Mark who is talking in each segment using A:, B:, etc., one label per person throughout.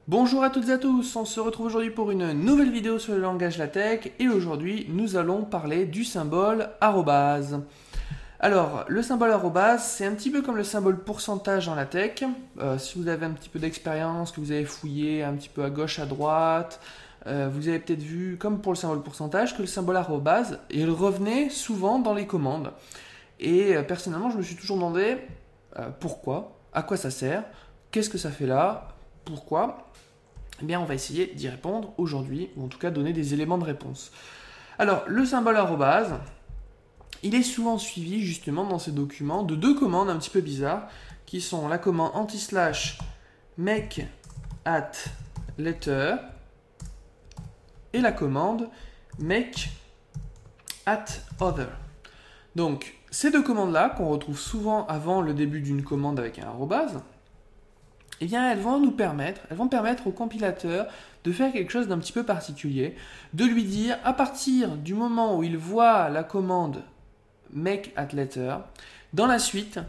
A: Bonjour à toutes et à tous, on se retrouve aujourd'hui pour une nouvelle vidéo sur le langage LaTeX et aujourd'hui nous allons parler du symbole arrobase. Alors le symbole arrobase c'est un petit peu comme le symbole pourcentage en LaTeX. Si vous avez un petit peu d'expérience, que vous avez fouillé un petit peu à gauche, à droite, vous avez peut-être vu comme pour le symbole pourcentage que le symbole arrobase il revenait souvent dans les commandes. Et personnellement je me suis toujours demandé pourquoi, à quoi ça sert, qu'est-ce que ça fait là, pourquoi. Eh bien, on va essayer d'y répondre aujourd'hui, ou en tout cas donner des éléments de réponse. Alors, le symbole arrobase, il est souvent suivi justement dans ces documents de deux commandes un petit peu bizarres, qui sont la commande anti-slash make at letter et la commande make at other. Donc, ces deux commandes-là, qu'on retrouve souvent avant le début d'une commande avec un arrobase, eh bien, elles vont permettre au compilateur de faire quelque chose d'un petit peu particulier, de lui dire, à partir du moment où il voit la commande make at letter, dans la suite,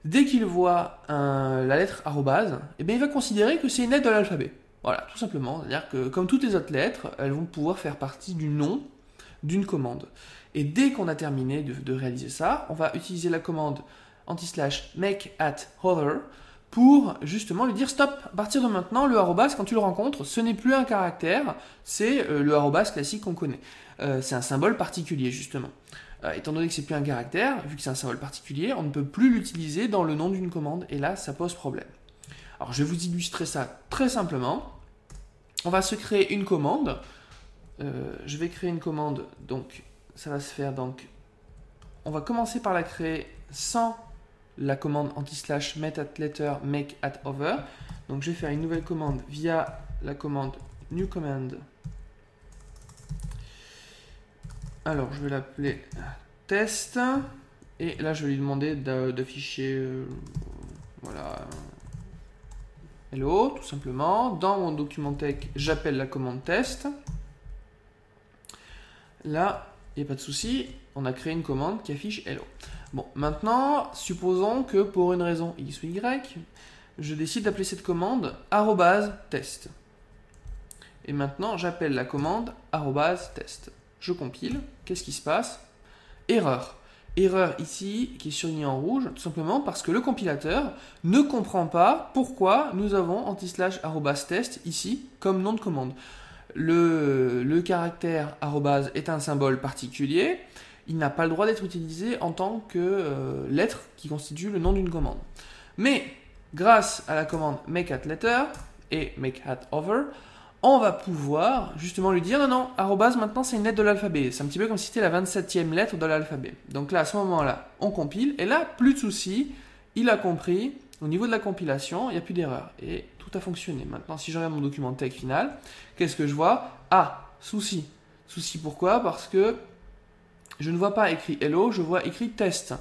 A: dès qu'il voit la lettre arrobase, eh bien, il va considérer que c'est une lettre de l'alphabet. Voilà, tout simplement. C'est-à-dire que, comme toutes les autres lettres, elles vont pouvoir faire partie du nom d'une commande. Et dès qu'on a terminé de réaliser ça, on va utiliser la commande anti-slash make at other pour justement lui dire stop, à partir de maintenant, le arrobas, quand tu le rencontres, ce n'est plus un caractère, c'est le arrobas classique qu'on connaît. C'est un symbole particulier, justement. Étant donné que c'est plus un caractère, vu que c'est un symbole particulier, on ne peut plus l'utiliser dans le nom d'une commande, et là, ça pose problème. Alors, je vais vous illustrer ça très simplement. On va se créer une commande. Je vais créer une commande, donc ça va se faire, donc on va commencer par la créer sans la commande anti-slash make at letter, make at over. Donc je vais faire une nouvelle commande via la commande new command. Alors je vais l'appeler test. Et là je vais lui demander d'afficher voilà, hello, tout simplement. Dans mon document tech, j'appelle la commande test. Là, il n'y a pas de souci, on a créé une commande qui affiche hello. Bon, maintenant, supposons que pour une raison X ou Y, je décide d'appeler cette commande @test. Et maintenant, j'appelle la commande @test. Je compile, qu'est-ce qui se passe? Erreur. Erreur ici, qui est surlignée en rouge, tout simplement parce que le compilateur ne comprend pas pourquoi nous avons anti-slash @test ici comme nom de commande. Le caractère arrobase est un symbole particulier, il n'a pas le droit d'être utilisé en tant que lettre qui constitue le nom d'une commande. Mais grâce à la commande make at letter et make at over, on va pouvoir justement lui dire non, non, arrobase maintenant c'est une lettre de l'alphabet. C'est un petit peu comme si c'était la 27e lettre de l'alphabet. Donc là, à ce moment-là, on compile et là, plus de soucis, il a compris. Au niveau de la compilation, il n'y a plus d'erreur. Et tout a fonctionné. Maintenant, si je regarde mon document tech final, qu'est-ce que je vois? Ah, souci. Souci pourquoi? Parce que je ne vois pas écrit hello, je vois écrit test.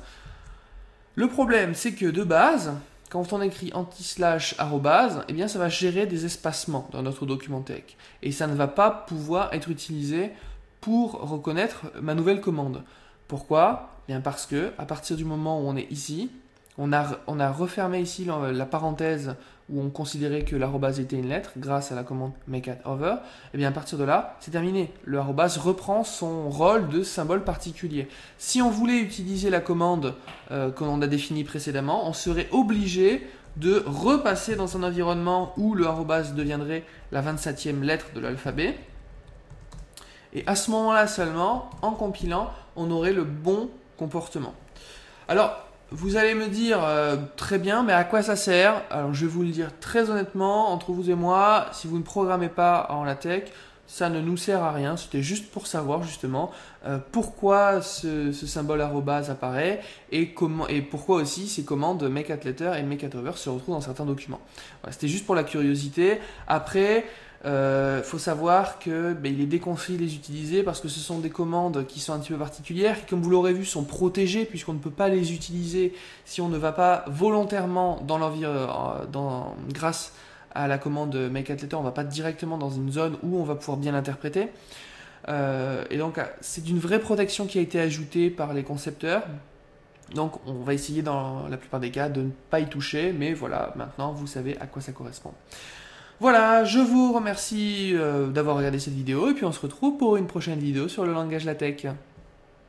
A: Le problème, c'est que de base, quand on écrit anti-slash arrobase, eh bien, ça va gérer des espacements dans notre document tech. Et ça ne va pas pouvoir être utilisé pour reconnaître ma nouvelle commande. Pourquoi? Eh bien parce que, à partir du moment où on est ici, on a refermé ici la parenthèse où on considérait que l'arrobase était une lettre grâce à la commande make at over. Et bien à partir de là, c'est terminé. Le arrobase reprend son rôle de symbole particulier. Si on voulait utiliser la commande qu'on a définie précédemment, on serait obligé de repasser dans un environnement où le arrobase deviendrait la 27e lettre de l'alphabet. Et à ce moment-là seulement, en compilant, on aurait le bon comportement. Alors, vous allez me dire très bien, mais à quoi ça sert? Alors je vais vous le dire très honnêtement, entre vous et moi, si vous ne programmez pas en LaTeX, ça ne nous sert à rien. C'était juste pour savoir justement pourquoi ce symbole arrobase apparaît et pourquoi aussi ces commandes make at letter et make at over se retrouvent dans certains documents. Voilà, c'était juste pour la curiosité. Après, faut savoir que il est déconseillé de les utiliser parce que ce sont des commandes qui sont un petit peu particulières, qui comme vous l'aurez vu sont protégées puisqu'on ne peut pas les utiliser si on ne va pas volontairement dans l'environnement, grâce à la commande make at letter, on ne va pas directement dans une zone où on va pouvoir bien l'interpréter. Et donc c'est une vraie protection qui a été ajoutée par les concepteurs. Donc on va essayer dans la plupart des cas de ne pas y toucher, mais voilà, maintenant vous savez à quoi ça correspond. Voilà, je vous remercie d'avoir regardé cette vidéo et puis on se retrouve pour une prochaine vidéo sur le langage LaTeX.